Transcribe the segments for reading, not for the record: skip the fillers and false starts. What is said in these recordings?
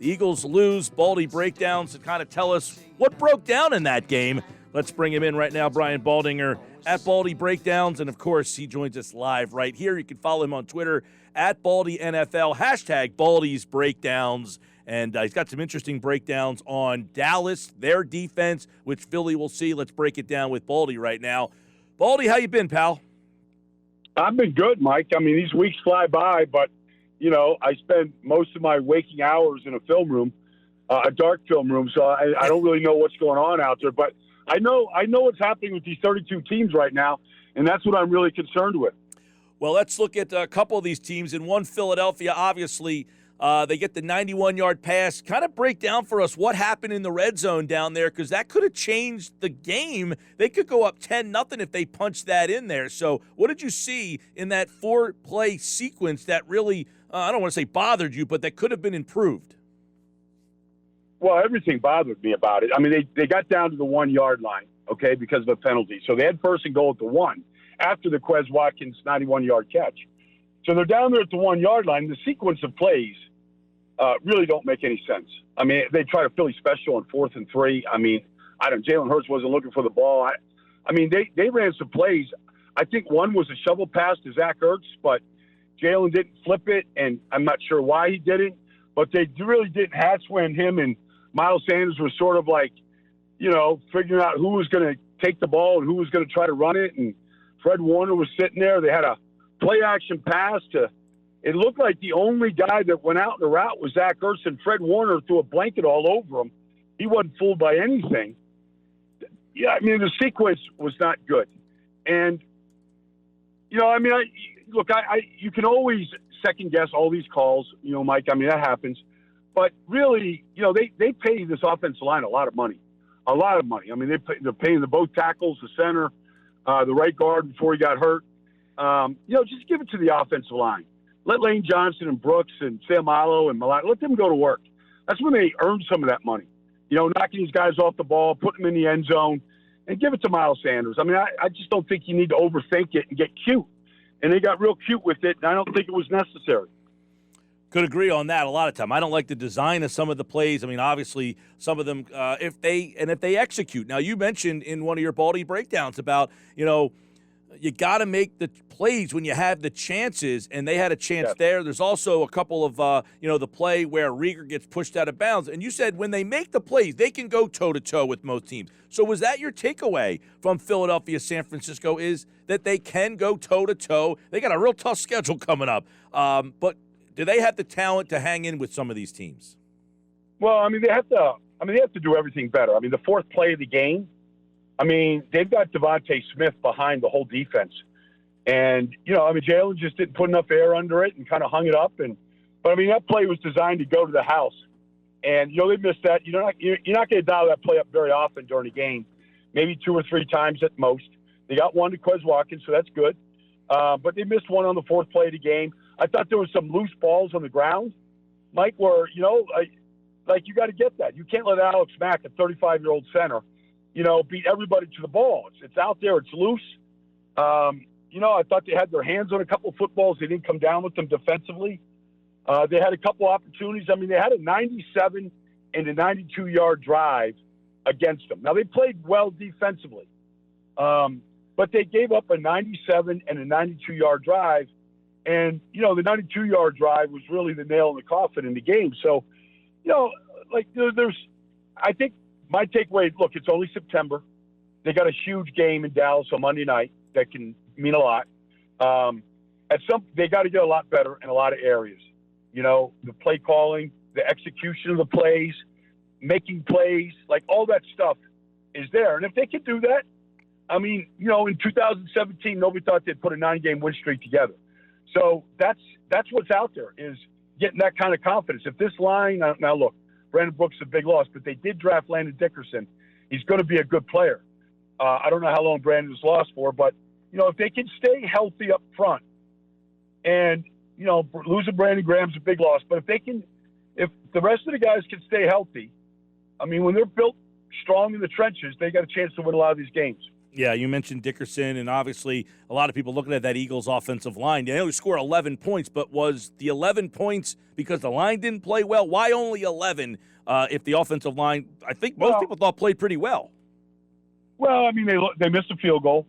The Eagles lose. Baldy breakdowns to kind of tell us what broke down in that game. Let's bring him in right now, Brian Baldinger at Baldy Breakdowns. And, of course, he joins us live right here. You can follow him on Twitter at BaldyNFL, hashtag Baldy's Breakdowns. And he's got some interesting breakdowns on Dallas, their defense, which Philly will see. Let's break it down with Baldy right now. Baldy, how you been, pal? I've been good, Mike. I mean, these weeks fly by, but, you know, I spend most of my waking hours in a film room, a dark film room, so I don't really know what's going on out there. But I know what's happening with these 32 teams right now, and that's what I'm really concerned with. Well, let's look at a couple of these teams. In one, Philadelphia, obviously, they get the 91-yard pass. Kind of break down for us what happened in the red zone down there, because that could have changed the game. They could go up 10-0 if they punched that in there. So what did you see in that 4-play sequence that really, I don't want to say bothered you, but that could have been improved? Well, everything bothered me about it. I mean, they got down to the 1-yard line, okay, because of a penalty. So they had first and goal at the 1 after the Quez Watkins 91-yard catch. So they're down there at the 1-yard line. The sequence of plays really don't make any sense. I mean, they try to Philly special on 4th and 3. I mean, Jalen Hurts wasn't looking for the ball. I mean, they ran some plays. I think one was a shovel pass to Zach Ertz, but Jalen didn't flip it, and I'm not sure why he didn't. But they really didn't hatch-win him, and Miles Sanders was sort of like, you know, figuring out who was going to take the ball and who was going to try to run it, and Fred Warner was sitting there. They had a play-action pass to – it looked like the only guy that went out in the route was Zach Ertz, and Fred Warner threw a blanket all over him. He wasn't fooled by anything. Yeah, I mean, the sequence was not good. And, you know, I mean, you can always second-guess all these calls, you know, Mike. I mean, that happens. But really, you know, they pay this offensive line a lot of money. A lot of money. I mean, they're paying the both tackles, the center, the right guard before he got hurt. You know, just give it to the offensive line. Let Lane Johnson and Brooks and Sam Allo and Malak, let them go to work. That's when they earn some of that money. You know, knocking these guys off the ball, putting them in the end zone, and give it to Miles Sanders. I mean, I just don't think you need to overthink it and get cute. And they got real cute with it, and I don't think it was necessary. Could agree on that a lot of time. I don't like the design of some of the plays. I mean, obviously, some of them, if they execute. Now, you mentioned in one of your Baldy breakdowns about, you know, you got to make the plays when you have the chances, and they had a chance there. There's also a couple of, you know, the play where Rieger gets pushed out of bounds. And you said when they make the plays, they can go toe-to-toe with most teams. So was that your takeaway from Philadelphia, San Francisco, is that they can go toe-to-toe? They got a real tough schedule coming up. But do they have the talent to hang in with some of these teams? Well, I mean, they have to do everything better. I mean, the 4th play of the game, I mean, they've got Devontae Smith behind the whole defense. And, you know, I mean, Jalen just didn't put enough air under it and kind of hung it up. But I mean, that play was designed to go to the house. And, you know, they missed that. You're not going to dial that play up very often during a game, maybe 2 or 3 times at most. They got one to Quez Watkins, so that's good. But they missed one on the 4th play of the game. I thought there was some loose balls on the ground, Mike, where, you know, like you got to get that. You can't let Alex Mack, a 35-year-old center, you know, beat everybody to the ball. It's out there. It's loose. You know, I thought they had their hands on a couple of footballs. They didn't come down with them defensively. They had a couple opportunities. I mean, they had a 97 and a 92-yard drive against them. Now, they played well defensively, but they gave up a 97 and a 92-yard drive. And, you know, the 92-yard drive was really the nail in the coffin in the game. So, you know, like I think my takeaway, look, it's only September. They got a huge game in Dallas on Monday night that can mean a lot. They got to get a lot better in a lot of areas. You know, the play calling, the execution of the plays, making plays, like all that stuff is there. And if they can do that, I mean, you know, in 2017, nobody thought they'd put a 9-game win streak together. So that's what's out there, is getting that kind of confidence. If this line, now look, Brandon Brooks is a big loss, but they did draft Landon Dickerson. He's going to be a good player. I don't know how long Brandon was lost for, but, you know, if they can stay healthy up front, and, you know, losing Brandon Graham's a big loss, but if the rest of the guys can stay healthy, I mean, when they're built strong in the trenches, they got a chance to win a lot of these games. Yeah, you mentioned Dickerson, and obviously a lot of people looking at that Eagles offensive line. They only scored 11 points, but was the 11 points because the line didn't play well? Why only 11 if the offensive line, I think most people thought, played pretty well? Well, I mean, they missed a field goal.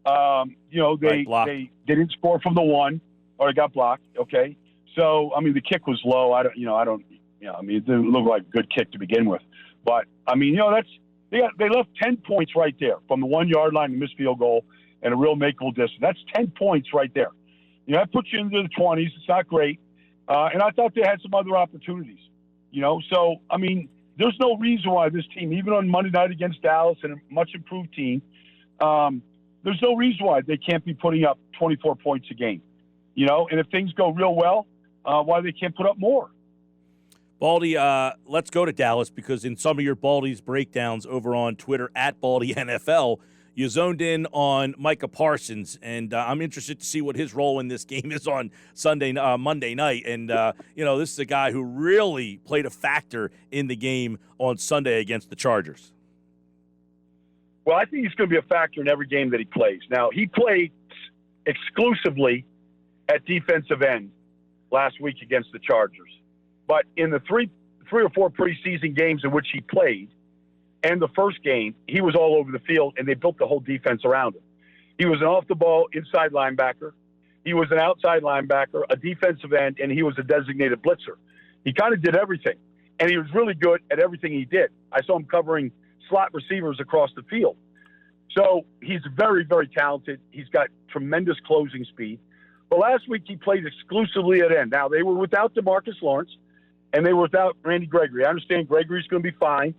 They didn't score from the one, or it got blocked. Okay, so I mean, the kick was low. I mean, it didn't look like a good kick to begin with. But I mean, they left 10 points right there from the 1 yard line, the missed field goal, and a real makeable distance. That's 10 points right there. That puts you into the 20s. It's not great. And I thought they had some other opportunities. So I mean, there's no reason why this team, even on Monday night against Dallas and a much improved team, there's no reason why they can't be putting up 24 points a game. And if things go real well, why they can't put up more. Baldy, let's go to Dallas, because in some of your Baldy's breakdowns over on Twitter at Baldy NFL, you zoned in on Micah Parsons, and I'm interested to see what his role in this game is on Monday night. And this is a guy who really played a factor in the game on Sunday against the Chargers. Well, I think he's going to be a factor in every game that he plays. Now, he played exclusively at defensive end last week against the Chargers. But in the three or four preseason games in which he played, and the first game, he was all over the field, and they built the whole defense around him. He was an off-the-ball inside linebacker. He was an outside linebacker, a defensive end, and he was a designated blitzer. He kind of did everything, and he was really good at everything he did. I saw him covering slot receivers across the field. So he's very, very talented. He's got tremendous closing speed. But last week he played exclusively at end. Now, they were without DeMarcus Lawrence, and they were without Randy Gregory. I understand Gregory's going to be fine.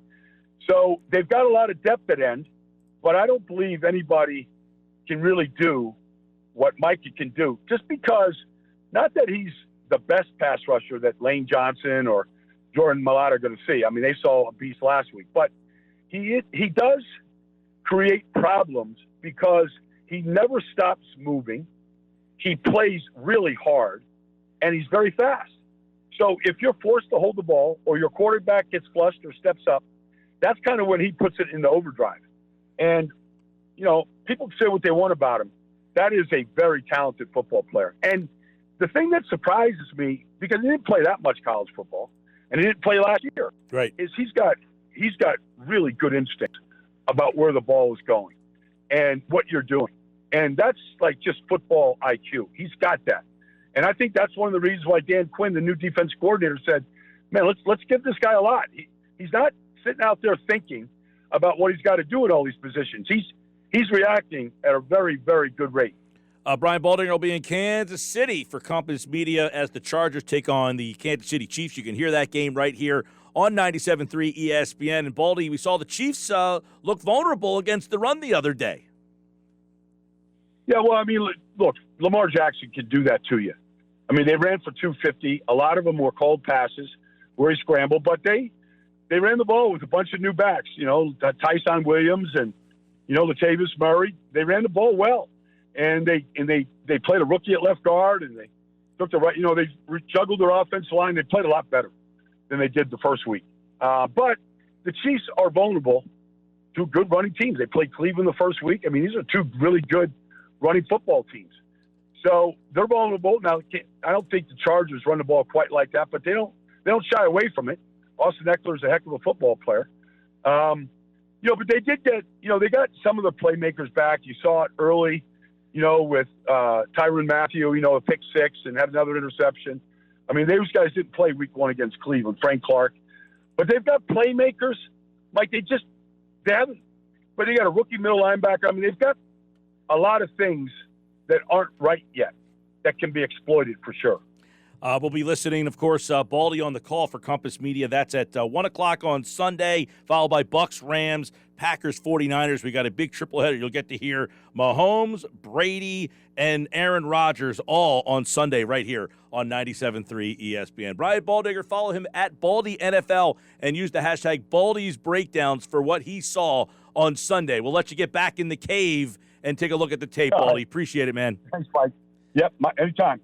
So they've got a lot of depth at end, but I don't believe anybody can really do what Micah can do, just because, not that he's the best pass rusher that Lane Johnson or Jordan Mailata are going to see. I mean, they saw a beast last week, but he does create problems because he never stops moving. He plays really hard, and he's very fast. So if you're forced to hold the ball or your quarterback gets flushed or steps up, that's kind of when he puts it into overdrive. And, people say what they want about him. That is a very talented football player. And the thing that surprises me, because he didn't play that much college football, and he didn't play last year, right, is he's got really good instinct about where the ball is going and what you're doing. And that's like just football IQ. He's got that. And I think that's one of the reasons why Dan Quinn, the new defense coordinator, said, man, let's give this guy a lot. He's not sitting out there thinking about what he's got to do in all these positions. He's reacting at a very, very good rate. Brian Baldinger will be in Kansas City for Compass Media as the Chargers take on the Kansas City Chiefs. You can hear that game right here on 97.3 ESPN. And Baldy, we saw the Chiefs look vulnerable against the run the other day. Yeah, well, I mean, look, Lamar Jackson can do that to you. I mean, they ran for 250. A lot of them were cold passes where he scrambled, but they ran the ball with a bunch of new backs, Tyson Williams and, Latavius Murray. They ran the ball well. And they played a rookie at left guard, and they took the right, they juggled their offensive line. They played a lot better than they did the first week. But the Chiefs are vulnerable to good running teams. They played Cleveland the first week. I mean, these are two really good running football teams. So they're vulnerable. Now, I don't think the Chargers run the ball quite like that, but they don't shy away from it. Austin Eckler's a heck of a football player. But they did get, they got some of the playmakers back. You saw it early, with Tyrann Mathieu, a pick six and had another interception. I mean, those guys didn't play week one against Cleveland, Frank Clark. But they've got playmakers. Like they haven't, but they got a rookie middle linebacker. I mean, they've got a lot of things that aren't right yet that can be exploited for sure. We'll be listening, of course, Baldy on the call for Compass Media. That's at 1 o'clock on Sunday, followed by Bucks, Rams, Packers, 49ers. We got a big triple header. You'll get to hear Mahomes, Brady, and Aaron Rodgers all on Sunday right here on 97.3 ESPN. Brian Baldinger, follow him at Baldy NFL and use the hashtag Baldy's Breakdowns for what he saw on Sunday. We'll let you get back in the cave and take a look at the tape, Baldy. Appreciate it, man. Thanks, Mike. Yep, anytime.